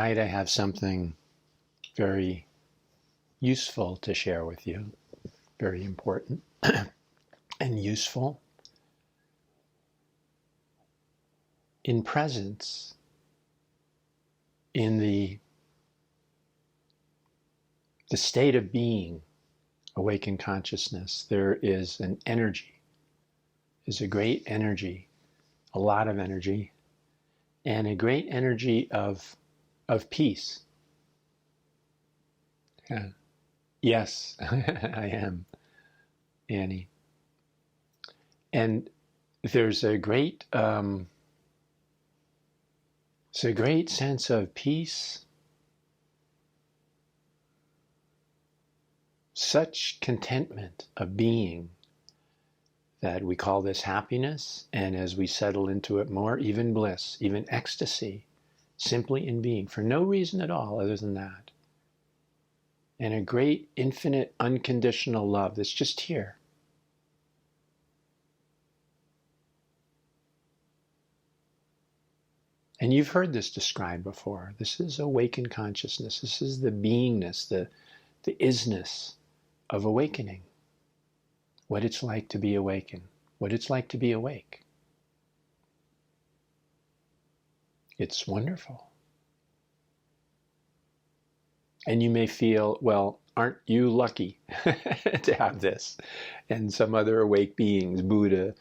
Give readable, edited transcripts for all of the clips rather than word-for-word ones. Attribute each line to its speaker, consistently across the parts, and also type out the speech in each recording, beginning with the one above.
Speaker 1: Tonight I have something very useful to share with you, very important and useful. In presence, in the state of being, awakened consciousness, there is an energy, is a great energy, a lot of energy, and a great energy of peace. Yeah. Yes, I am, Annie. And there's a great sense of peace, such contentment of being that we call this happiness, and as we settle into it more, even bliss, even ecstasy, simply in being, for no reason at all other than that. And a great, infinite, unconditional love that's just here. And you've heard this described before. This is awakened consciousness. This is the beingness, the isness of awakening. What it's like to be awakened. What it's like to be awake. It's wonderful. And you may feel, well, aren't you lucky to have this? And some other awake beings, Buddha,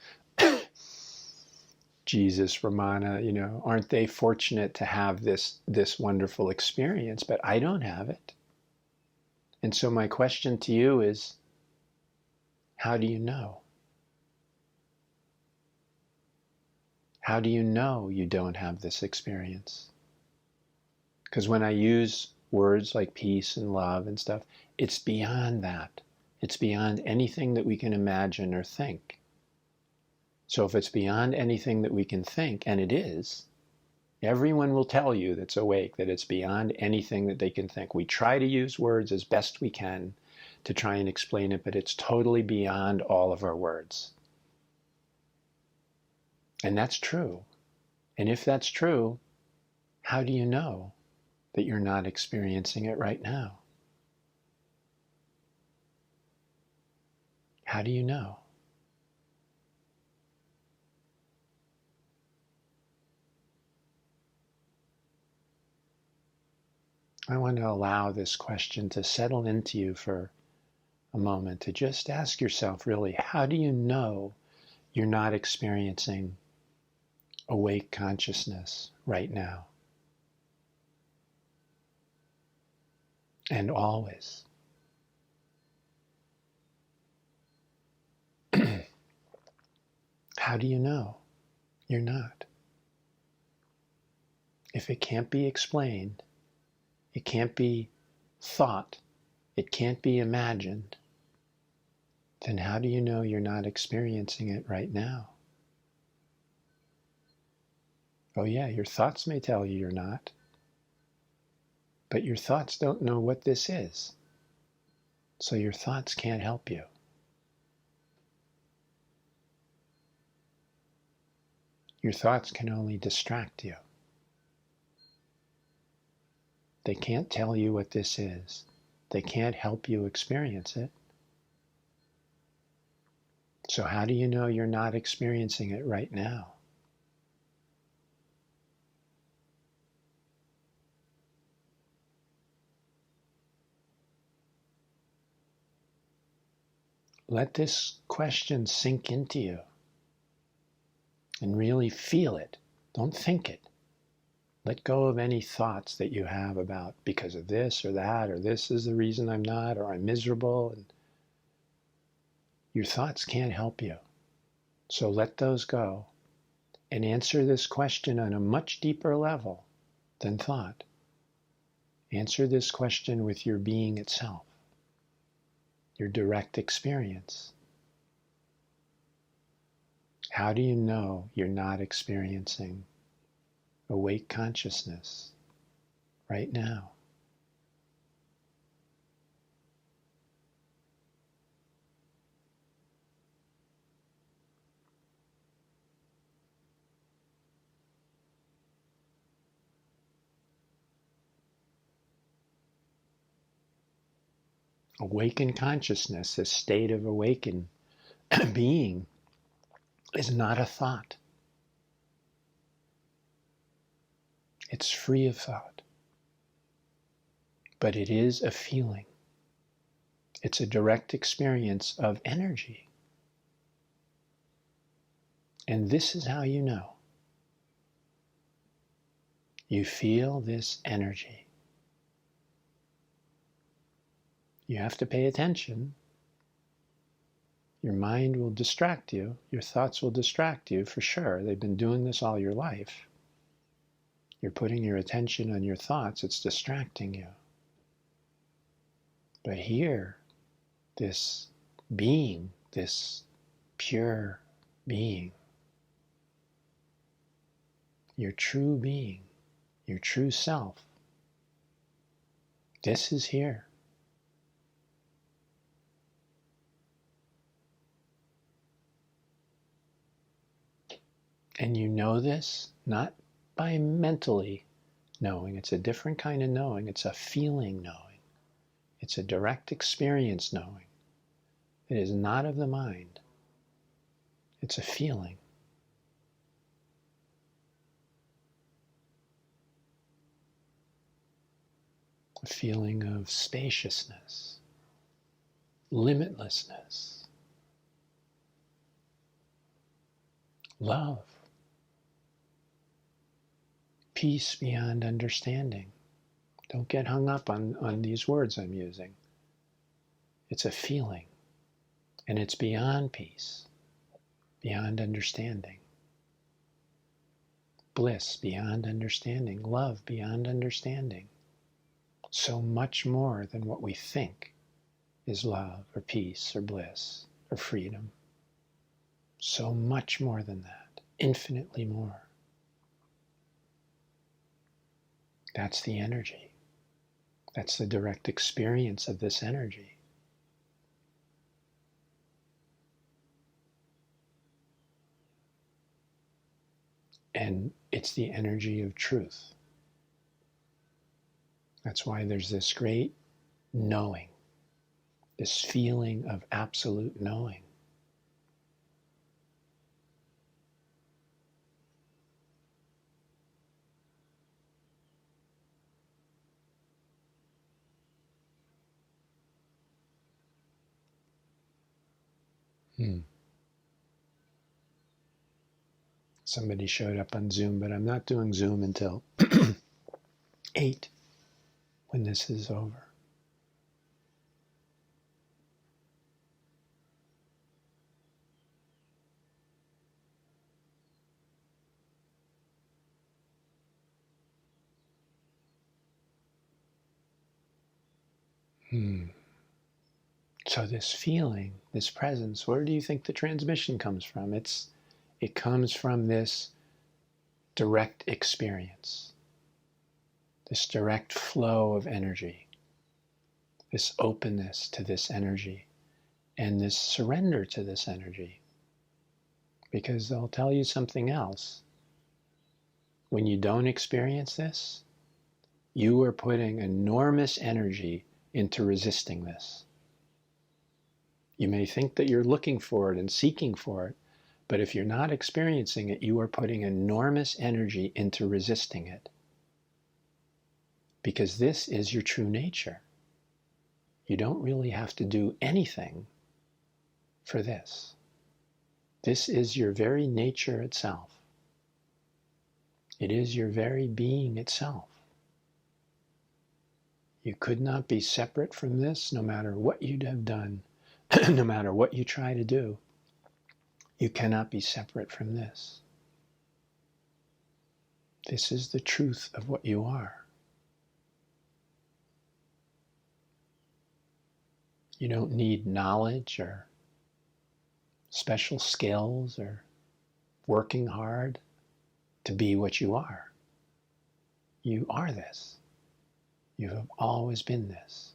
Speaker 1: Jesus, Ramana, aren't they fortunate to have this wonderful experience? But I don't have it. And so my question to you is, how do you know? How do you know you don't have this experience? Because when I use words like peace and love and stuff, it's beyond that. It's beyond anything that we can imagine or think. So if it's beyond anything that we can think, and it is, everyone will tell you that's awake that it's beyond anything that they can think. We try to use words as best we can to try and explain it, but it's totally beyond all of our words. And that's true. And if that's true, how do you know that you're not experiencing it right now? How do you know? I want to allow this question to settle into you for a moment, to just ask yourself, really, how do you know you're not experiencing awake consciousness right now? And always. How do you know you're not? If it can't be explained, it can't be thought, it can't be imagined, then how do you know you're not experiencing it right now? Oh yeah, your thoughts may tell you you're not, but your thoughts don't know what this is. So your thoughts can't help you. Your thoughts can only distract you. They can't tell you what this is. They can't help you experience it. So how do you know you're not experiencing it right now? Let this question sink into you and really feel it. Don't think it. Let go of any thoughts that you have about because of this or that, or this is the reason I'm not, or I'm miserable. And your thoughts can't help you. So let those go and answer this question on a much deeper level than thought. Answer this question with your being itself, your direct experience. How do you know you're not experiencing awake consciousness right now? Awakened consciousness, this state of awakened being, is not a thought. It's free of thought. But it is a feeling. It's a direct experience of energy. And this is how you know. You feel this energy. You have to pay attention. Your mind will distract you. Your thoughts will distract you for sure. They've been doing this all your life. You're putting your attention on your thoughts. It's distracting you. But here, this being, this pure being, your true being, your true self, this is here. And you know this not by mentally knowing. It's a different kind of knowing. It's a feeling knowing. It's a direct experience knowing. It is not of the mind. It's a feeling. A feeling of spaciousness, limitlessness, love, peace beyond understanding. Don't get hung up on these words I'm using. It's a feeling, and it's beyond peace, beyond understanding. Bliss beyond understanding, love beyond understanding. So much more than what we think is love or peace or bliss or freedom. So much more than that, infinitely more. That's the energy. That's the direct experience of this energy. And it's the energy of truth. That's why there's this great knowing, this feeling of absolute knowing. Somebody showed up on Zoom, but I'm not doing Zoom until 8 when this is over. So this feeling, this presence, where do you think the transmission comes from? It comes from this direct experience, this direct flow of energy, this openness to this energy, and this surrender to this energy. Because I'll tell you something else. When you don't experience this, you are putting enormous energy into resisting this. You may think that you're looking for it and seeking for it, but if you're not experiencing it, you are putting enormous energy into resisting it. Because this is your true nature. You don't really have to do anything for this. This is your very nature itself. It is your very being itself. You could not be separate from this no matter what you'd have done, no matter what you try to do. You cannot be separate from this. This is the truth of what you are. You don't need knowledge or special skills or working hard to be what you are. You are this. You have always been this.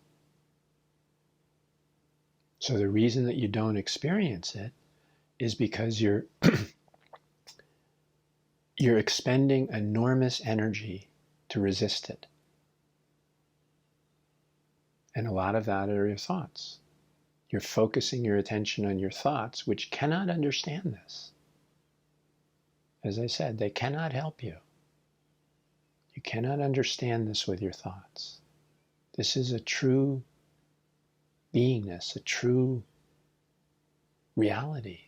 Speaker 1: So the reason that you don't experience it is because you're expending enormous energy to resist it. And a lot of that are your thoughts. You're focusing your attention on your thoughts, which cannot understand this. As I said, they cannot help you. You cannot understand this with your thoughts. This is a true beingness, a true reality.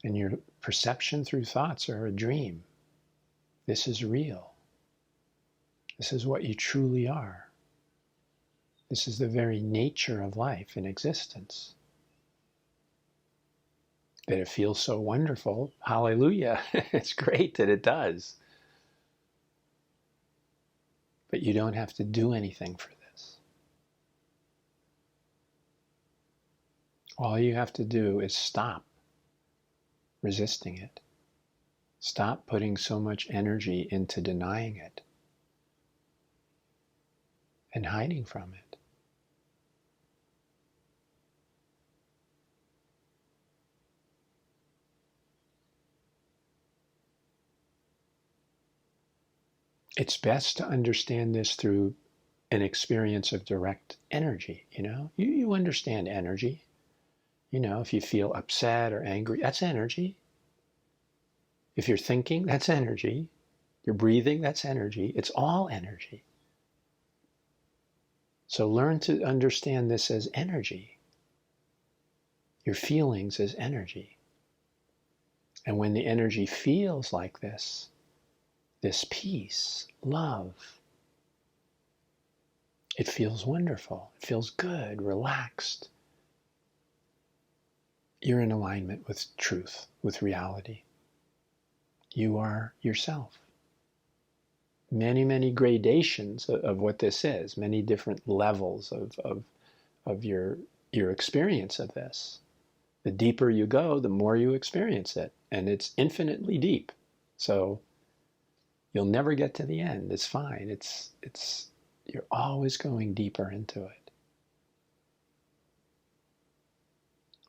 Speaker 1: And your perception through thoughts are a dream. This is real. This is what you truly are. This is the very nature of life and existence. That it feels so wonderful, hallelujah, it's great that it does. But you don't have to do anything for this. All you have to do is stop resisting it. Stop putting so much energy into denying it and hiding from it. It's best to understand this through an experience of direct energy, You understand energy. If you feel upset or angry, that's energy. If you're thinking, that's energy. You're breathing, that's energy. It's all energy. So learn to understand this as energy. Your feelings as energy. And when the energy feels like this peace, love, it feels wonderful. It feels good, relaxed. You're in alignment with truth, with reality. You are yourself. Many, many gradations of what this is, many different levels of your experience of this. The deeper you go, the more you experience it. And it's infinitely deep. So you'll never get to the end. It's fine. You're always going deeper into it.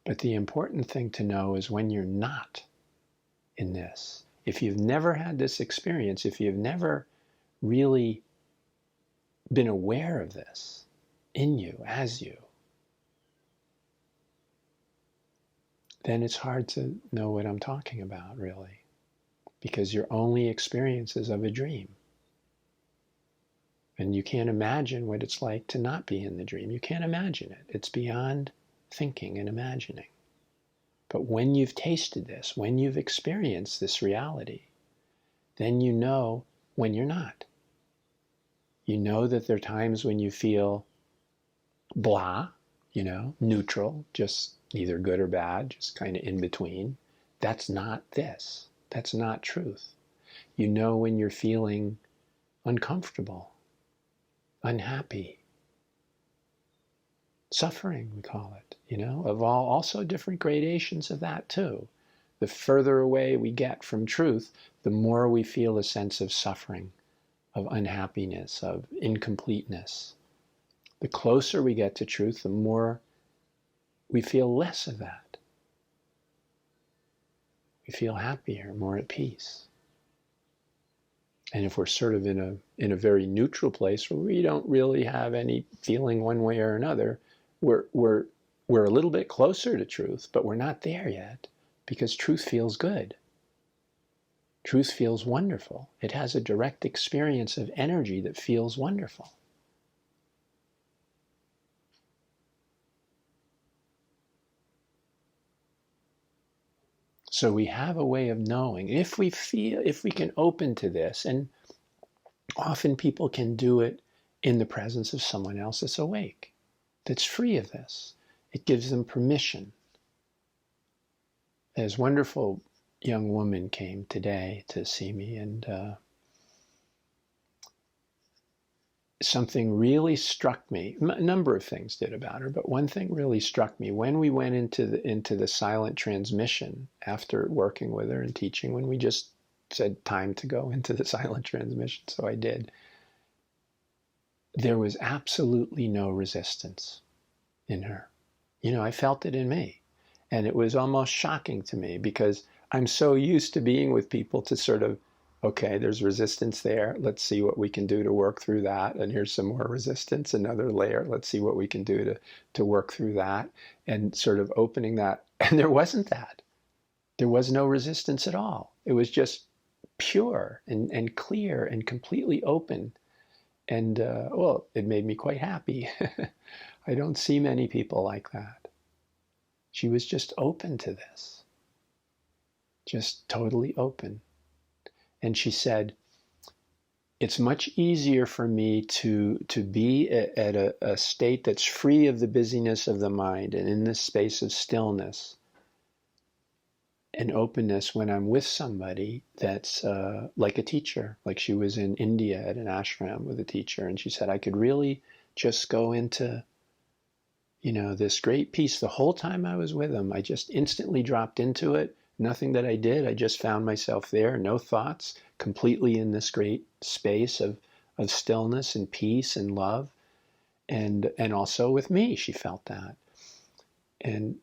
Speaker 1: But the important thing to know is when you're not in this, if you've never had this experience, if you've never really been aware of this in you, as you, then it's hard to know what I'm talking about, really, because your only experience is of a dream. And you can't imagine what it's like to not be in the dream. You can't imagine it. It's beyond thinking and imagining. But when you've tasted this, when you've experienced this reality, then you know when you're not. You know that there are times when you feel blah, neutral, just neither good or bad, just kind of in between. That's not this. That's not truth. You know when you're feeling uncomfortable, unhappy, suffering, we call it, of also different gradations of that too. The further away we get from truth, the more we feel a sense of suffering, of unhappiness, of incompleteness. The closer we get to truth, the more we feel less of that. We feel happier, more at peace. And if we're sort of in a very neutral place where we don't really have any feeling one way or another, we're a little bit closer to truth, but we're not there yet because truth feels good. Truth feels wonderful. It has a direct experience of energy that feels wonderful. So we have a way of knowing if we can open to this, and often people can do it in the presence of someone else that's awake, that's free of this. It gives them permission. This wonderful young woman came today to see me, and something really struck me. A number of things did about her, but one thing really struck me. When we went into the silent transmission after working with her and teaching, when we just said time to go into the silent transmission, so I did, there was absolutely no resistance in her. I felt it in me. And it was almost shocking to me because I'm so used to being with people to sort of Okay, there's resistance there. Let's see what we can do to work through that. And here's some more resistance, another layer. Let's see what we can do to work through that. And sort of opening that. And there wasn't that. There was no resistance at all. It was just pure and clear and completely open. And well, it made me quite happy. I don't see many people like that. She was just open to this, just totally open. And she said, it's much easier for me to be at a state that's free of the busyness of the mind and in this space of stillness and openness when I'm with somebody that's like a teacher. Like she was in India at an ashram with a teacher, and she said I could really just go into, you know, this great peace the whole time I was with him. I just instantly dropped into it. Nothing that I did. I just found myself there, no thoughts, completely in this great space of stillness and peace and love. And also with me, she felt that. And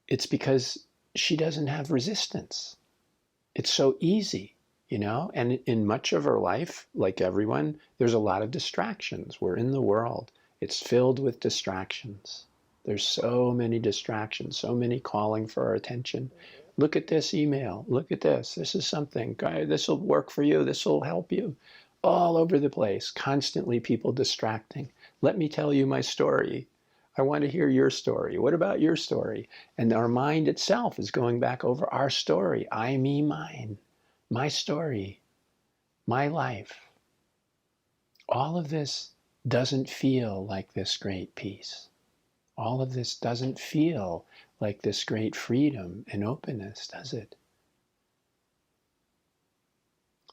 Speaker 1: it's because she doesn't have resistance. It's so easy, you know? And in much of her life, like everyone, there's a lot of distractions. We're in the world. It's filled with distractions. There's so many distractions, so many calling for our attention. Look at this email. Look at this. This is something. This will work for you. This will help you. All over the place, constantly people distracting. Let me tell you my story. I want to hear your story. What about your story? And our mind itself is going back over our story. I, me, mine. My story. My life. All of this doesn't feel like this great peace. All of this doesn't feel like this great freedom and openness, does it?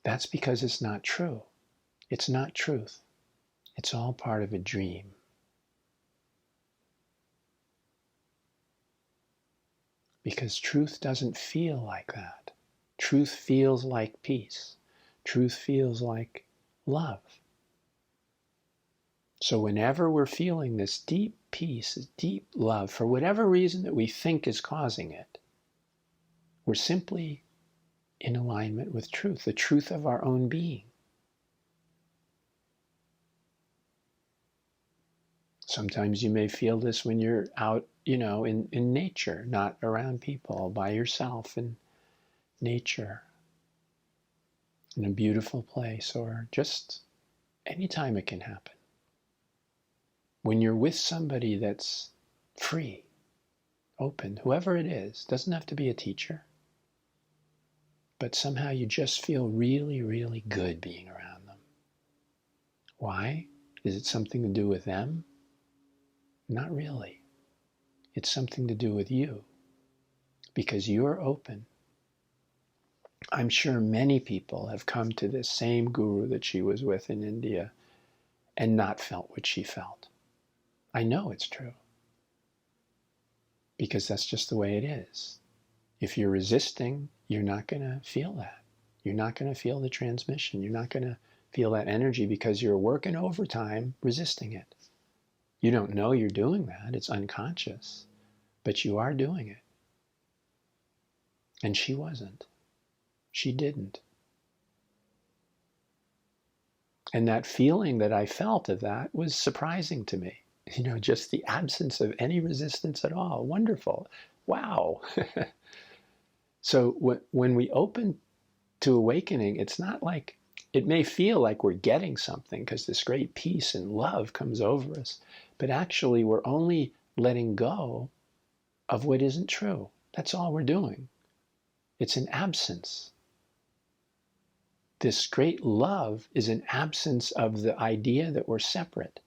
Speaker 1: That's because it's not true. It's not truth. It's all part of a dream. Because truth doesn't feel like that. Truth feels like peace. Truth feels like love. So whenever we're feeling this deep peace, this deep love, for whatever reason that we think is causing it, we're simply in alignment with truth, the truth of our own being. Sometimes you may feel this when you're out, you know, in nature, not around people, by yourself in nature, in a beautiful place, or just anytime it can happen. When you're with somebody that's free, open, whoever it is, doesn't have to be a teacher, but somehow you just feel really, really good being around them. Why? Is it something to do with them? Not really. It's something to do with you, because you're open. I'm sure many people have come to this same guru that she was with in India and not felt what she felt. I know it's true, because that's just the way it is. If you're resisting, you're not going to feel that. You're not going to feel the transmission. You're not going to feel that energy because you're working overtime resisting it. You don't know you're doing that. It's unconscious, but you are doing it. And she wasn't. She didn't. And that feeling that I felt of that was surprising to me. You know, just the absence of any resistance at all. Wonderful. Wow. So when we open to awakening, it's not like, it may feel like we're getting something because this great peace and love comes over us, but actually we're only letting go of what isn't true. That's all we're doing. It's an absence. This great love is an absence of the idea that we're separate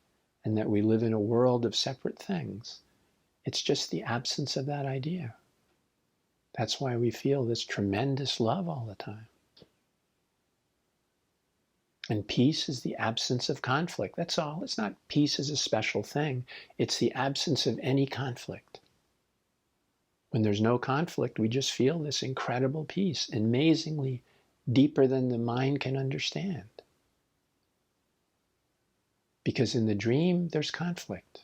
Speaker 1: and that we live in a world of separate things. It's just the absence of that idea. That's why we feel this tremendous love all the time. And peace is the absence of conflict. That's all. It's not peace as a special thing. It's the absence of any conflict. When there's no conflict, we just feel this incredible peace, amazingly deeper than the mind can understand. Because in the dream, there's conflict.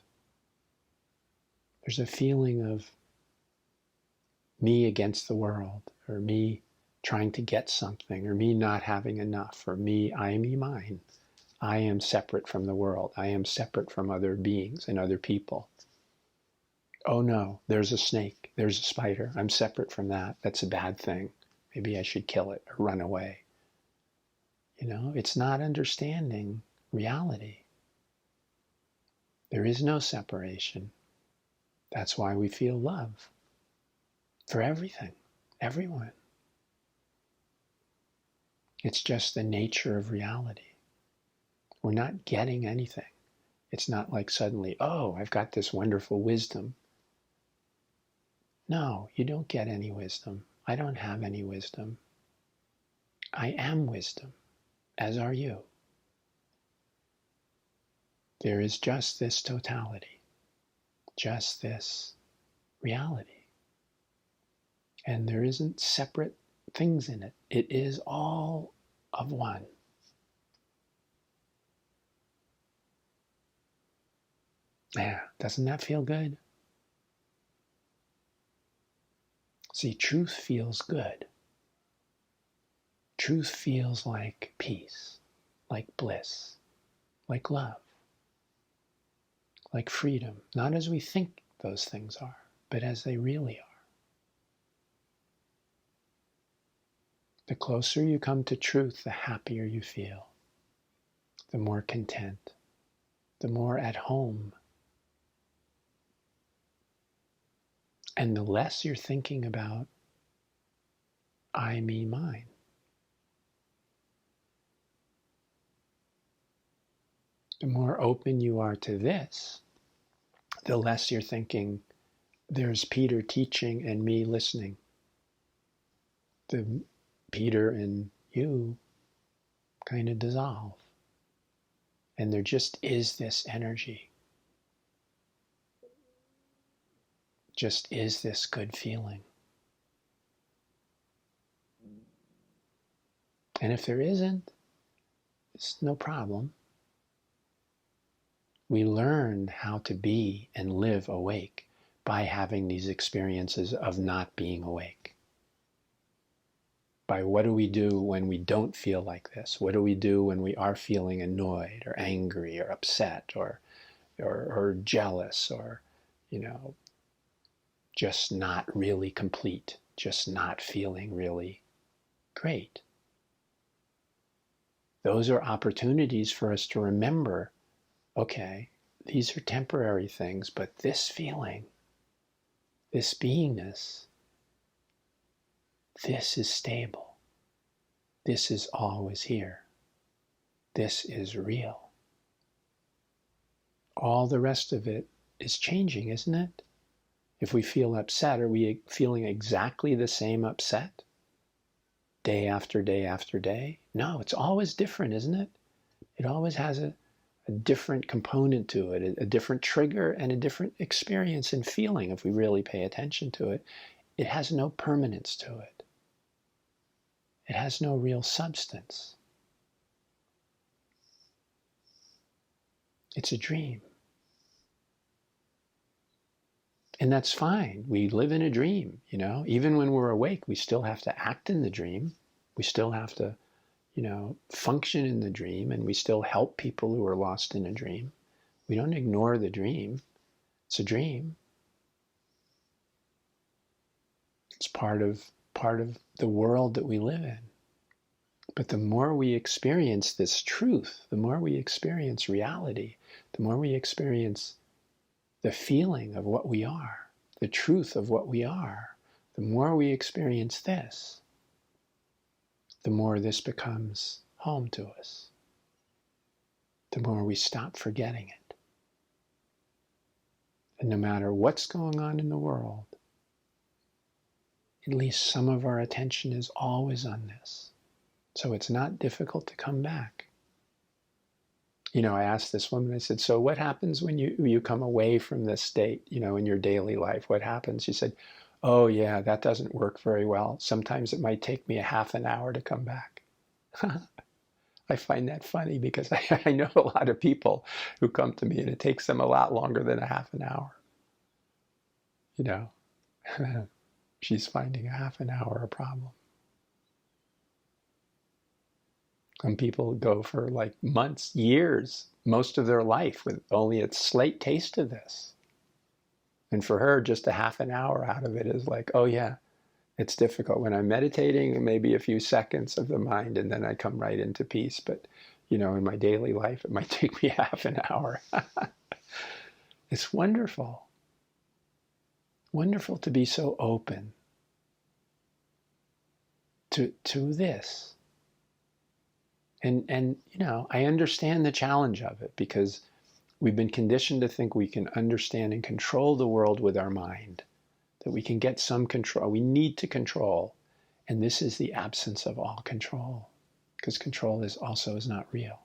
Speaker 1: There's a feeling of me against the world, or me trying to get something, or me not having enough, or me, I, me, mine. I am separate from the world. I am separate from other beings and other people. Oh no, there's a snake, there's a spider. I'm separate from that. That's a bad thing. Maybe I should kill it or run away. You know, it's not understanding reality. There is no separation. That's why we feel love for everything, everyone. It's just the nature of reality. We're not getting anything. It's not like suddenly, oh, I've got this wonderful wisdom. No, you don't get any wisdom. I don't have any wisdom. I am wisdom, as are you. There is just this totality, just this reality. And there isn't separate things in it. It is all of one. Yeah, doesn't that feel good? See, truth feels good. Truth feels like peace, like bliss, like love, like freedom. Not as we think those things are, but as they really are. The closer you come to truth, the happier you feel, the more content, the more at home. And the less you're thinking about I, me, mine. The more open you are to this, the less you're thinking there's Peter teaching and me listening. The Peter and you kind of dissolve. And there just is this energy. Just is this good feeling. And if there isn't, it's no problem. We learn how to be and live awake by having these experiences of not being awake. By what do we do when we don't feel like this? What do we do when we are feeling annoyed or angry or upset or jealous or, just not really complete, just not feeling really great? Those are opportunities for us to remember, okay, these are temporary things, but this feeling, this beingness, this is stable. This is always here. This is real. All the rest of it is changing, isn't it? If we feel upset, are we feeling exactly the same upset? Day after day after day? No, it's always different, isn't it? It always has a different component to it, a different trigger and a different experience and feeling if we really pay attention to it. It has no permanence to it. It has no real substance. It's a dream. And that's fine. We live in a dream, Even when we're awake, we still have to act in the dream. We still have to, function in the dream, and we still help people who are lost in a dream. We don't ignore the dream. It's a dream. It's part of the world that we live in. But the more we experience this truth, the more we experience reality, the more we experience the feeling of what we are, the truth of what we are, the more we experience this, the more this becomes home to us, the more we stop forgetting it. And no matter what's going on in the world, at least some of our attention is always on this. So it's not difficult to come back. I asked this woman, I said, so what happens when you come away from this state, in your daily life? What happens? She said, oh yeah, that doesn't work very well. Sometimes it might take me a half an hour to come back. I find that funny because I know a lot of people who come to me and it takes them a lot longer than a half an hour. She's finding a half an hour a problem. Some people go for like months, years, most of their life with only a slight taste of this. And for her, just a half an hour out of it is like, oh yeah, it's difficult. When I'm meditating, maybe a few seconds of the mind, and then I come right into peace. But, you know, in my daily life, it might take me half an hour. It's wonderful. Wonderful to be so open to this. And you know, I understand the challenge of it because we've been conditioned to think we can understand and control the world with our mind, that we can get some control. We need to control. And this is the absence of all control, because control is not real.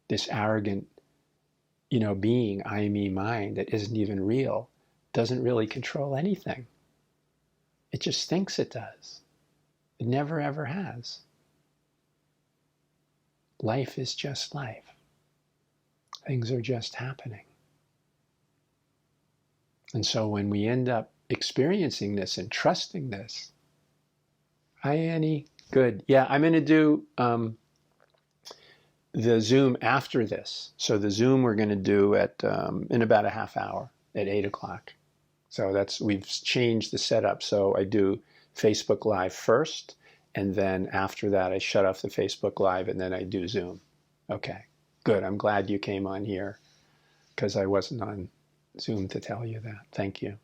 Speaker 1: This arrogant, you know, being, I, me, mind, that isn't even real, doesn't really control anything. It just thinks it does. It never ever has. Life is just life. Things are just happening. And so when we end up experiencing this and trusting this, hi Annie, good. Yeah, I'm going to do the Zoom after this. So the Zoom we're going to do at in about a half hour at 8 o'clock. So we've changed the setup. So I do Facebook Live first, and then after that I shut off the Facebook Live, and then I do Zoom. Okay, good. I'm glad you came on here because I wasn't on Zoom to tell you that. Thank you.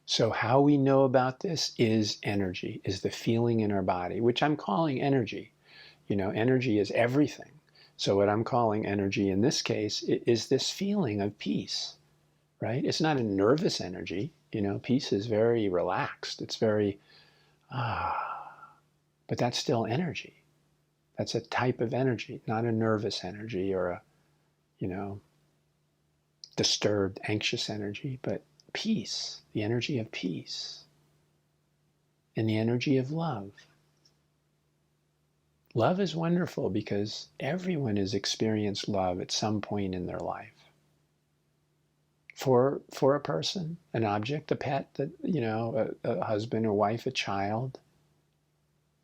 Speaker 1: So how we know about this is energy, is the feeling in our body, which I'm calling energy. You know, energy is everything. So what I'm calling energy in this case is this feeling of peace, right? It's not a nervous energy. You know, peace is very relaxed. It's very, but that's still energy. That's a type of energy, not a nervous energy or a, you know, disturbed, anxious energy, but peace, the energy of peace, and the energy of love. Love is wonderful because everyone has experienced love at some point in their life. For a person, an object, a pet, that, you know, a husband or wife, a child.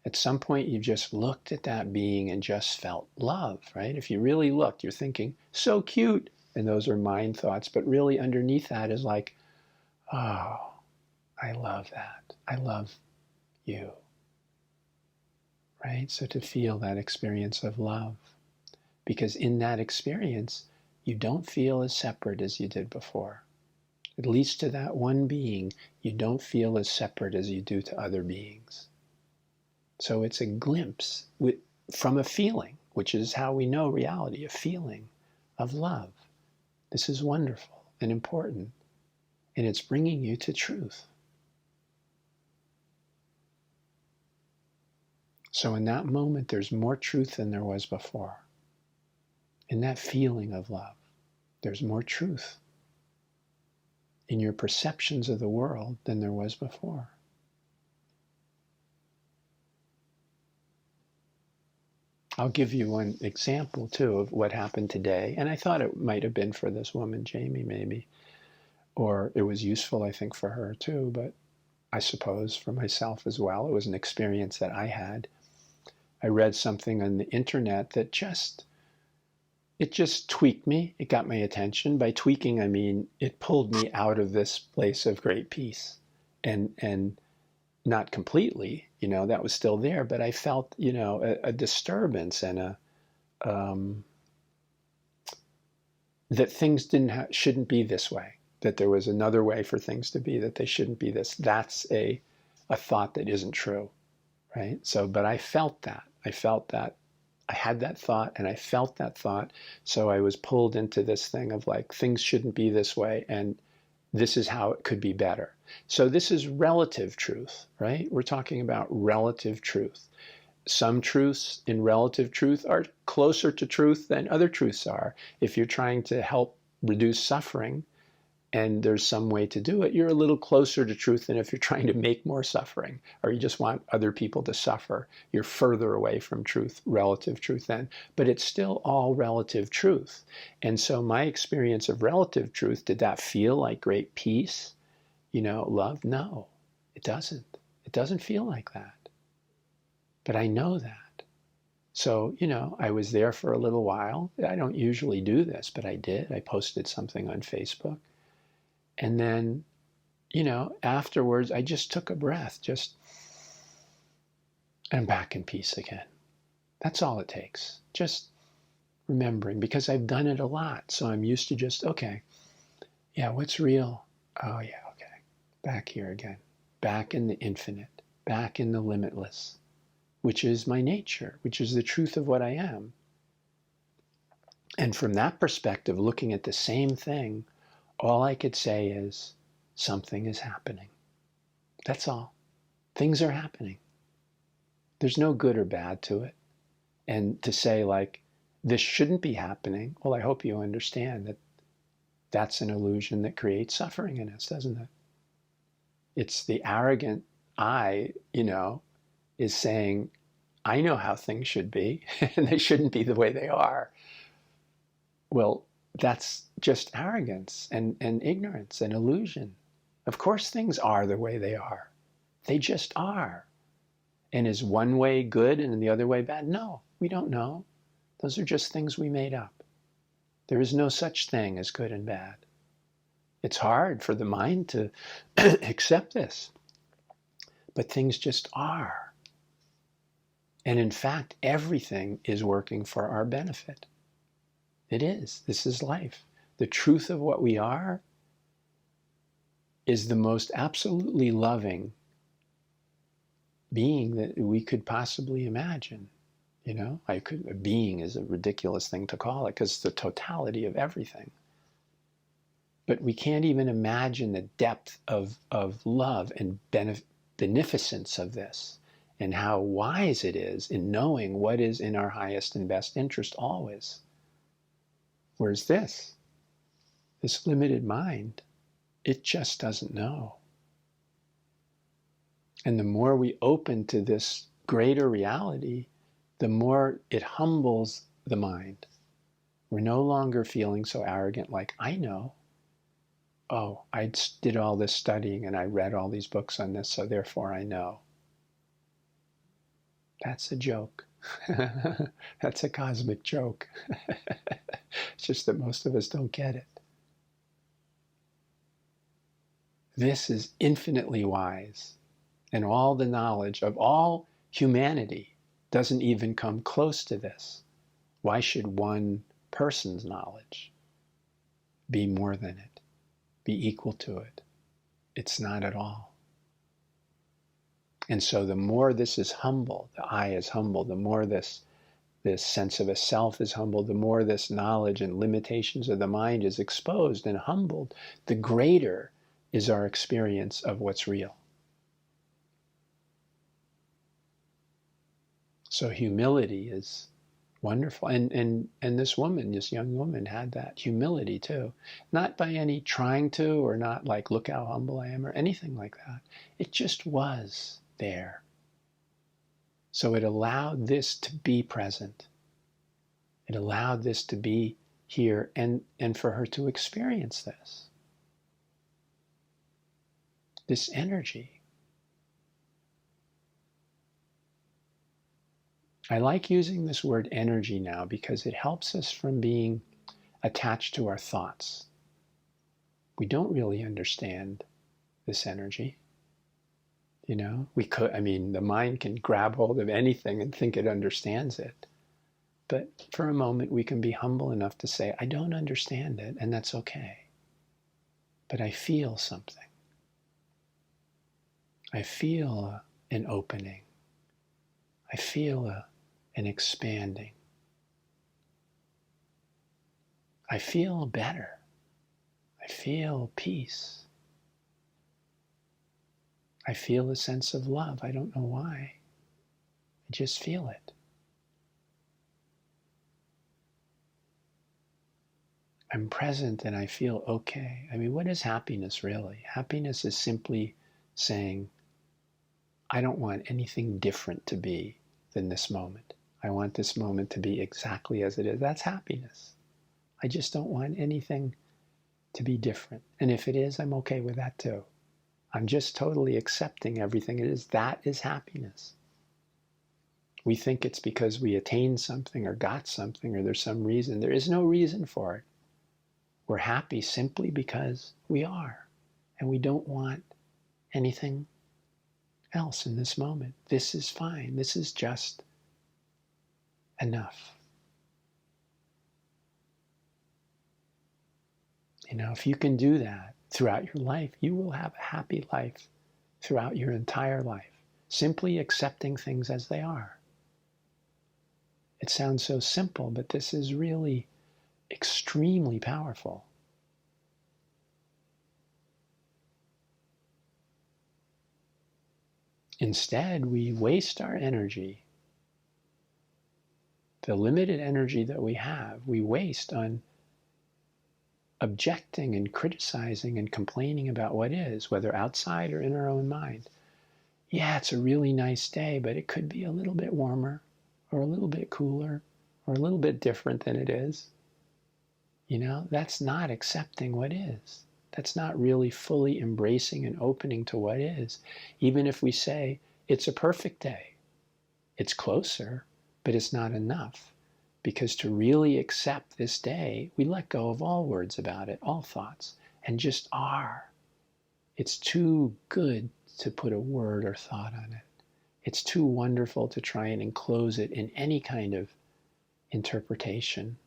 Speaker 1: At some point you've just looked at that being and just felt love, right? If you really looked, you're thinking, so cute, and those are mind thoughts, but really underneath that is like, oh, I love that. I love you. Right? So to feel that experience of love. Because in that experience, you don't feel as separate as you did before. At least to that one being, you don't feel as separate as you do to other beings. So it's a glimpse from a feeling, which is how we know reality, a feeling of love. This is wonderful and important. And it's bringing you to truth. So in that moment, there's more truth than there was before. In that feeling of love, there's more truth in your perceptions of the world than there was before. I'll give you one example, too, of what happened today. And I thought it might have been for this woman, Jamie, maybe. Or it was useful, I think, for her, too. But I suppose for myself as well. It was an experience that I had. I read something on the internet that it just tweaked me. It got my attention. By tweaking, I mean it pulled me out of this place of great peace. And not completely, you know, that was still there, but I felt, you know, a disturbance and that things shouldn't be this way, that there was another way for things to be, that they shouldn't be this. That's a thought that isn't true, right? So, but I felt that. I had that thought and I felt that thought. So I was pulled into this thing of like, things shouldn't be this way and this is how it could be better. So this is relative truth, right? We're talking about relative truth. Some truths in relative truth are closer to truth than other truths are. If you're trying to help reduce suffering, and there's some way to do it, you're a little closer to truth than if you're trying to make more suffering, or you just want other people to suffer. You're further away from truth, relative truth then, but it's still all relative truth. And so my experience of relative truth, did that feel like great peace, love? No, it doesn't. It doesn't feel like that. But I know that. So, I was there for a little while. I don't usually do this, but I did. I posted something on Facebook. And then, afterwards, I just took a breath, and I'm back in peace again. That's all it takes. Just remembering, because I've done it a lot. So I'm used to just, okay, yeah, what's real? Oh, yeah, okay. Back here again. Back in the infinite. Back in the limitless, which is my nature, which is the truth of what I am. And from that perspective, looking at the same thing, all I could say is, something is happening. That's all. Things are happening. There's no good or bad to it. And to say, like, this shouldn't be happening, well, I hope you understand that that's an illusion that creates suffering in us, doesn't it? It's the arrogant I, is saying, I know how things should be, and they shouldn't be the way they are. Well, that's just arrogance and ignorance and illusion. Of course things are the way they are. They just are. And is one way good and the other way bad? No, we don't know. Those are just things we made up. There is no such thing as good and bad. It's hard for the mind to accept this. But things just are. And in fact, everything is working for our benefit. It is. This is life. The truth of what we are is the most absolutely loving being that we could possibly imagine. A being is a ridiculous thing to call it, because it's the totality of everything. But we can't even imagine the depth of love and beneficence of this, and how wise it is in knowing what is in our highest and best interest always. Whereas this limited mind, it just doesn't know. And the more we open to this greater reality, the more it humbles the mind. We're no longer feeling so arrogant, like, I know. Oh, I did all this studying and I read all these books on this, so therefore I know. That's a joke. That's a cosmic joke. It's just that most of us don't get it. This is infinitely wise, and all the knowledge of all humanity doesn't even come close to this. Why should one person's knowledge be more than it, be equal to it? It's not at all. And so the more this is humble, the I is humble, the more this sense of a self is humbled, the more this knowledge and limitations of the mind is exposed and humbled, the greater is our experience of what's real. So humility is wonderful. And this woman, this young woman, had that humility too. Not by any trying to, or not like, look how humble I am, or anything like that. It just was there. So it allowed this to be present. It allowed this to be here, and for her to experience this energy. I like using this word energy now because it helps us from being attached to our thoughts. We don't really understand this energy. The mind can grab hold of anything and think it understands it. But for a moment, we can be humble enough to say, I don't understand it, and that's okay. But I feel something. I feel an opening. I feel an expanding. I feel better. I feel peace. I feel a sense of love. I don't know why. I just feel it. I'm present and I feel okay. I mean, what is happiness really? Happiness is simply saying, I don't want anything different to be than this moment. I want this moment to be exactly as it is. That's happiness. I just don't want anything to be different. And if it is, I'm okay with that too. I'm just totally accepting everything it is. That is happiness. We think it's because we attained something or got something or there's some reason. There is no reason for it. We're happy simply because we are. And we don't want anything else in this moment. This is fine. This is just enough. You know, if you can do that throughout your life, you will have a happy life throughout your entire life. Simply accepting things as they are. It sounds so simple, but this is really extremely powerful. Instead, we waste our energy, the limited energy that we have, we waste on objecting and criticizing and complaining about what is, whether outside or in our own mind. Yeah, it's a really nice day, but it could be a little bit warmer or a little bit cooler or a little bit different than it is. You know, that's not accepting what is. That's not really fully embracing and opening to what is. Even if we say, it's a perfect day. It's closer, but it's not enough. Because to really accept this day, we let go of all words about it, all thoughts, and just are. It's too good to put a word or thought on it. It's too wonderful to try and enclose it in any kind of interpretation.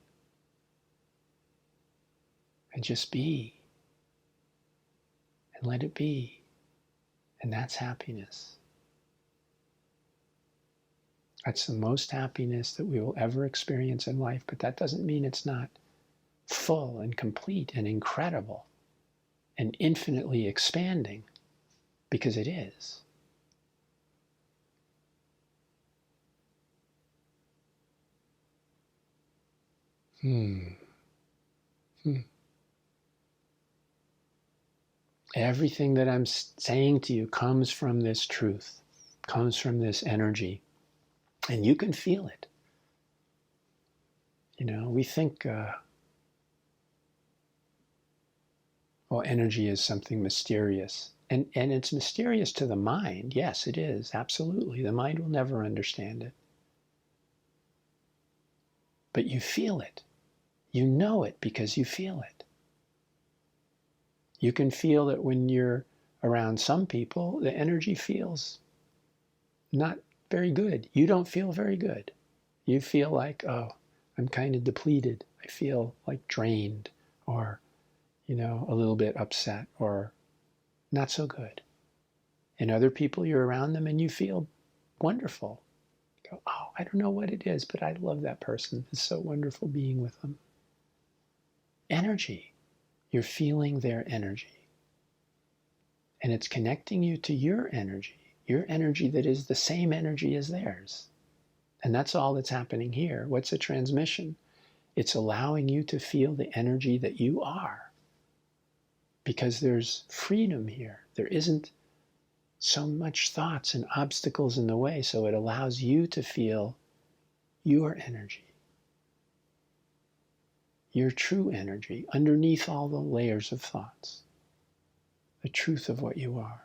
Speaker 1: And just be. And let it be. And that's happiness. That's the most happiness that we will ever experience in life, but that doesn't mean it's not full and complete and incredible and infinitely expanding, because it is. Everything that I'm saying to you comes from this truth, comes from this energy. And you can feel it. You know, we think, energy is something mysterious. And it's mysterious to the mind. Yes, it is. Absolutely. The mind will never understand it. But you feel it. You know it because you feel it. You can feel that when you're around some people, the energy feels not very good. You don't feel very good. You feel like, oh, I'm kind of depleted. I feel like drained or, you know, a little bit upset or not so good. And other people, you're around them and you feel wonderful. You go, oh, I don't know what it is, but I love that person. It's so wonderful being with them. Energy. You're feeling their energy. And it's connecting you to your energy that is the same energy as theirs. And that's all that's happening here. What's a transmission? It's allowing you to feel the energy that you are. Because there's freedom here. There isn't so much thoughts and obstacles in the way, so it allows you to feel your energy. Your true energy, underneath all the layers of thoughts. The truth of what you are.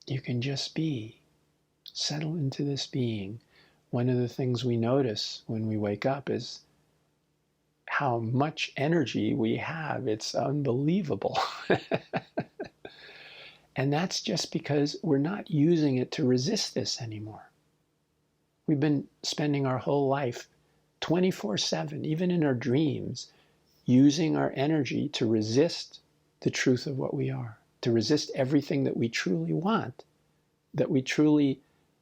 Speaker 1: You can just be. Settle into this being. One of the things we notice when we wake up is how much energy we have. It's unbelievable. And that's just because we're not using it to resist this anymore. We've been spending our whole life 24/7, even in our dreams, using our energy to resist the truth of what we are. To resist everything that we truly want, that we truly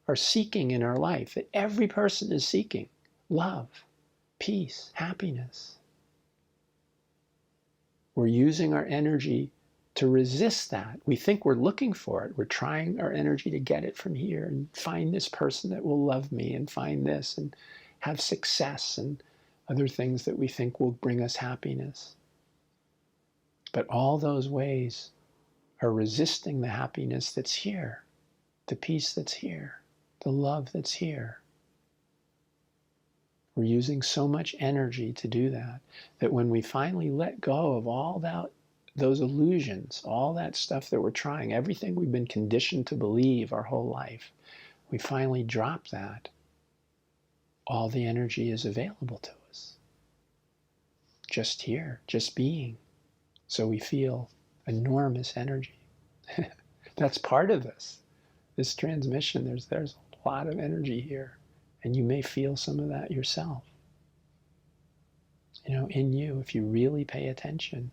Speaker 1: are seeking in our life, that every person is seeking. Love, peace, happiness. We're using our energy to resist that. We think we're looking for it. We're trying our energy to get it from here and find this person that will love me and find this and have success and other things that we think will bring us happiness. But all those ways are resisting the happiness that's here, the peace that's here, the love that's here. We're using so much energy to do that, that when we finally let go of all that, those illusions, all that stuff that we're trying, everything we've been conditioned to believe our whole life, we finally drop that, all the energy is available to us. Just here, just being. So we feel enormous energy. That's part of this transmission. There's a lot of energy here. And you may feel some of that yourself. In you, if you really pay attention.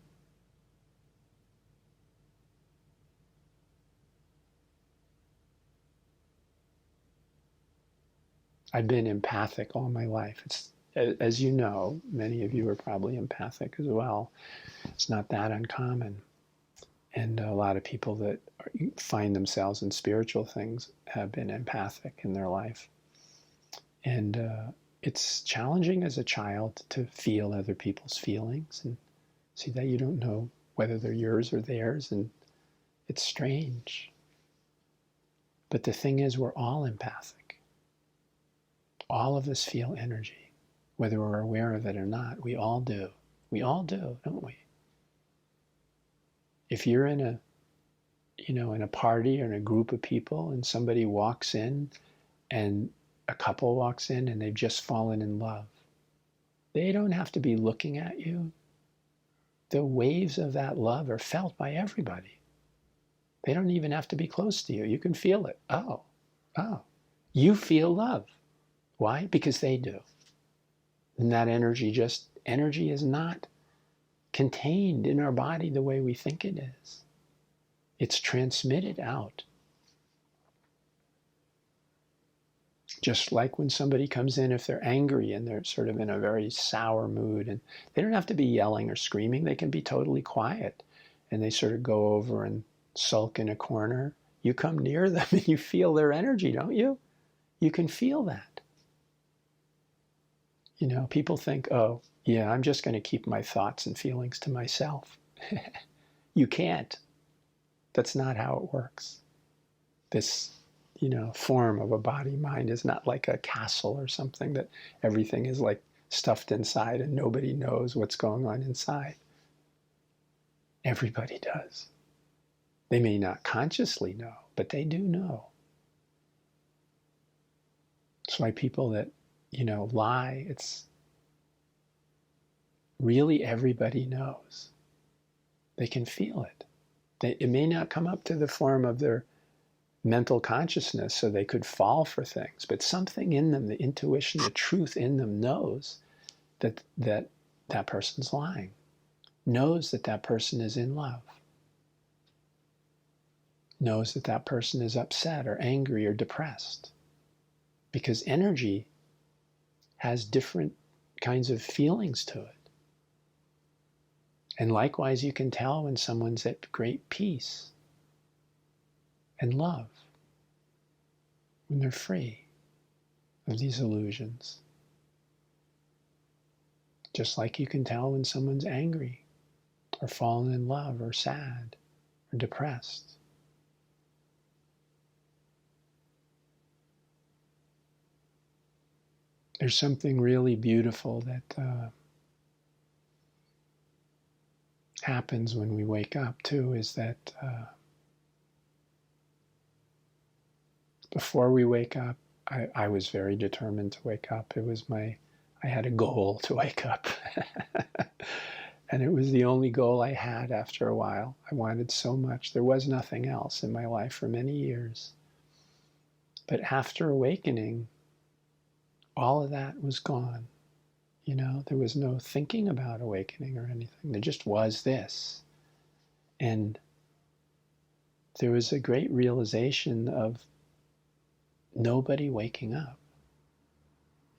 Speaker 1: I've been empathic all my life. It's, as you know, many of you are probably empathic as well. It's not that uncommon. And a lot of people that find themselves in spiritual things have been empathic in their life. And it's challenging as a child to feel other people's feelings and see that you don't know whether they're yours or theirs, and it's strange. But the thing is, we're all empathic. All of us feel energy, whether we're aware of it or not. We all do. We all do, don't we? If you're in a party or in a group of people and somebody walks in and a couple walks in and they've just fallen in love, they don't have to be looking at you. The waves of that love are felt by everybody. They don't even have to be close to you. You can feel it. Oh, you feel love. Why? Because they do. And that energy is not contained in our body the way we think it is. It's transmitted out. Just like when somebody comes in, if they're angry and they're sort of in a very sour mood, and they don't have to be yelling or screaming, they can be totally quiet. And they sort of go over and sulk in a corner. You come near them and you feel their energy, don't you? You can feel that. People think, oh, yeah, I'm just going to keep my thoughts and feelings to myself. You can't. That's not how it works. This form of a body-mind is not like a castle or something that everything is like stuffed inside and nobody knows what's going on inside. Everybody does. They may not consciously know, but they do know. That's why people that, lie, it's really everybody knows. They can feel it. It may not come up to the form of their mental consciousness so they could fall for things, but something in them, the intuition, the truth in them knows that person's lying, knows that person is in love, knows that person is upset or angry or depressed, because energy has different kinds of feelings to it. And likewise, you can tell when someone's at great peace and love, when they're free of these illusions. Just like you can tell when someone's angry or fallen in love or sad or depressed. There's something really beautiful that happens when we wake up too, is that before we wake up, I was very determined to wake up. I had a goal to wake up. And it was the only goal I had after a while. I wanted so much. There was nothing else in my life for many years. But after awakening, all of that was gone. There was no thinking about awakening or anything. There just was this. And there was a great realization of nobody waking up.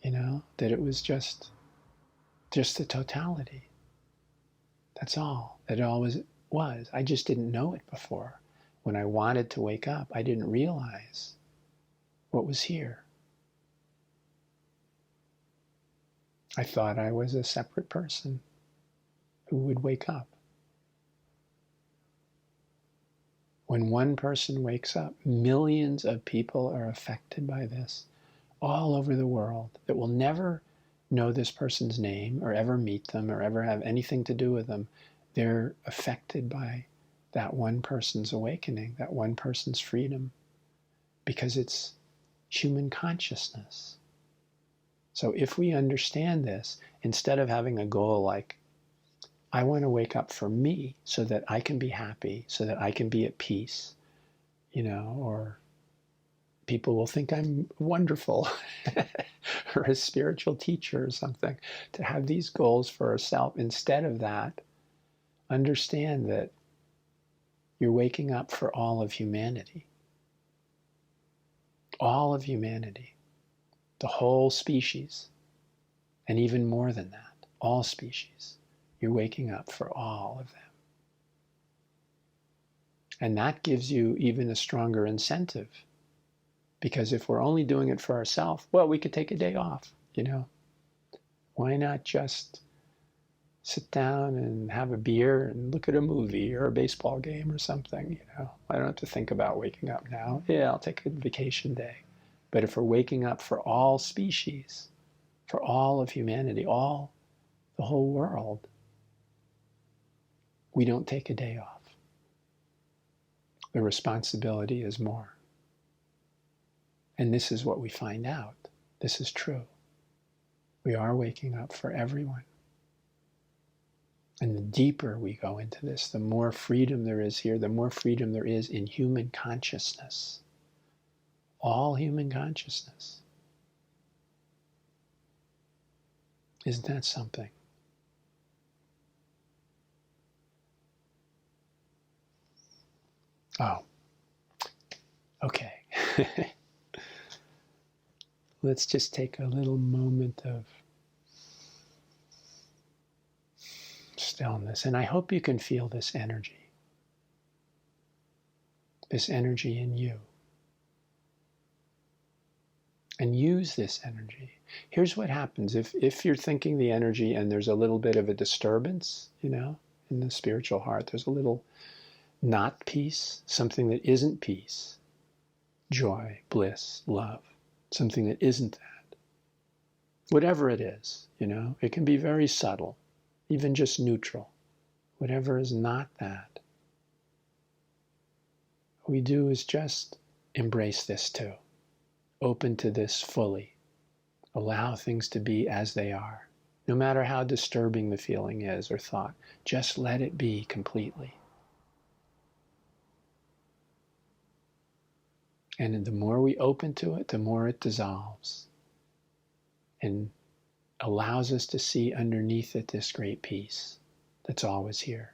Speaker 1: That it was just the totality. That's all. That it all was was. I just didn't know it before. When I wanted to wake up, I didn't realize what was here. I thought I was a separate person who would wake up. When one person wakes up, millions of people are affected by this all over the world that will never know this person's name or ever meet them or ever have anything to do with them. They're affected by that one person's awakening, that one person's freedom, because it's human consciousness. So if we understand this, instead of having a goal like, I want to wake up for me so that I can be happy, so that I can be at peace, or people will think I'm wonderful or a spiritual teacher or something. To have these goals for ourselves, instead of that, understand that you're waking up for all of humanity. All of humanity. The whole species. And even more than that, all species. You're waking up for all of them. And that gives you even a stronger incentive. Because if we're only doing it for ourselves, well, we could take a day off, Why not just sit down and have a beer and look at a movie or a baseball game or something, I don't have to think about waking up now. Yeah, I'll take a vacation day. But if we're waking up for all species, for all of humanity, the whole world, we don't take a day off. The responsibility is more. And this is what we find out. This is true. We are waking up for everyone. And the deeper we go into this, the more freedom there is here, the more freedom there is in human consciousness. All human consciousness. Isn't that something? Oh, okay. Let's just take a little moment of stillness. And I hope you can feel this energy in you. And use this energy. Here's what happens. If you're thinking the energy and there's a little bit of a disturbance, in the spiritual heart, there's a little not peace, something that isn't peace, joy, bliss, love, something that isn't that. Whatever it is, it can be very subtle, even just neutral. Whatever is not that. What we do is just embrace this too. Open to this fully. Allow things to be as they are. No matter how disturbing the feeling is or thought, just let it be completely. And the more we open to it, the more it dissolves and allows us to see underneath it this great peace that's always here.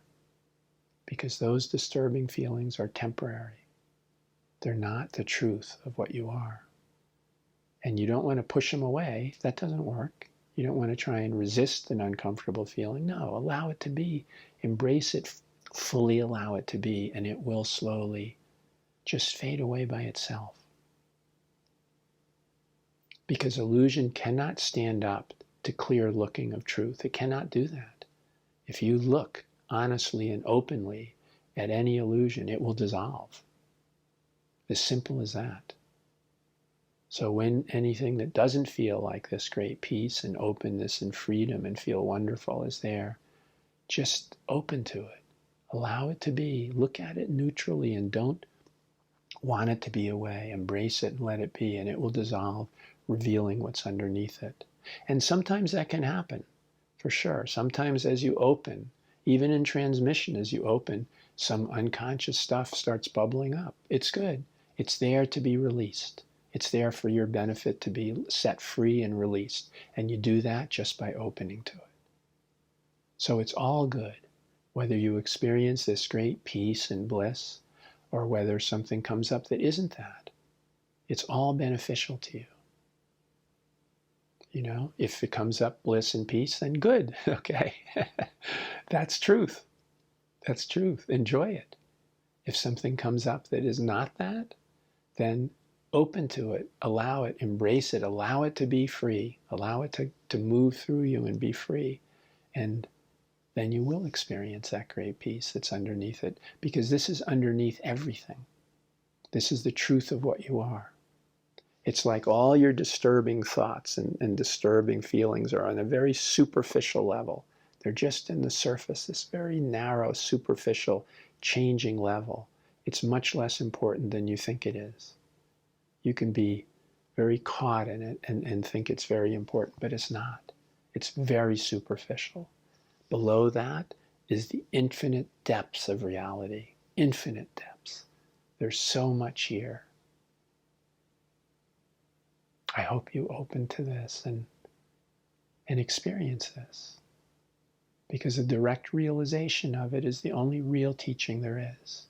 Speaker 1: Because those disturbing feelings are temporary. They're not the truth of what you are. And you don't want to push them away. That doesn't work. You don't want to try and resist an uncomfortable feeling. No, allow it to be. Embrace it, fully allow it to be, and it will slowly just fade away by itself. Because illusion cannot stand up to clear looking of truth. It cannot do that. If you look honestly and openly at any illusion, it will dissolve. As simple as that. So when anything that doesn't feel like this great peace and openness and freedom and feel wonderful is there, just open to it. Allow it to be. Look at it neutrally and don't want it to be away. Embrace it and let it be, and it will dissolve, revealing what's underneath it. And sometimes that can happen, for sure. Sometimes as you open, even in transmission, as you open, some unconscious stuff starts bubbling up. It's good. It's there to be released. It's there for your benefit to be set free and released. And you do that just by opening to it. So it's all good, whether you experience this great peace and bliss, or whether something comes up that isn't that. It's all beneficial to you. If it comes up bliss and peace, then good, okay? That's truth. That's truth. Enjoy it. If something comes up that is not that, then open to it, allow it, embrace it, allow it to be free, allow it to move through you and be free. And then you will experience that great peace that's underneath it, because this is underneath everything. This is the truth of what you are. It's like all your disturbing thoughts and disturbing feelings are on a very superficial level. They're just in the surface, this very narrow, superficial, changing level. It's much less important than you think it is. You can be very caught in it and think it's very important, but it's not. It's very superficial. Below that is the infinite depths of reality. Infinite depths. There's so much here. I hope you open to this and experience this, because the direct realization of it is the only real teaching there is.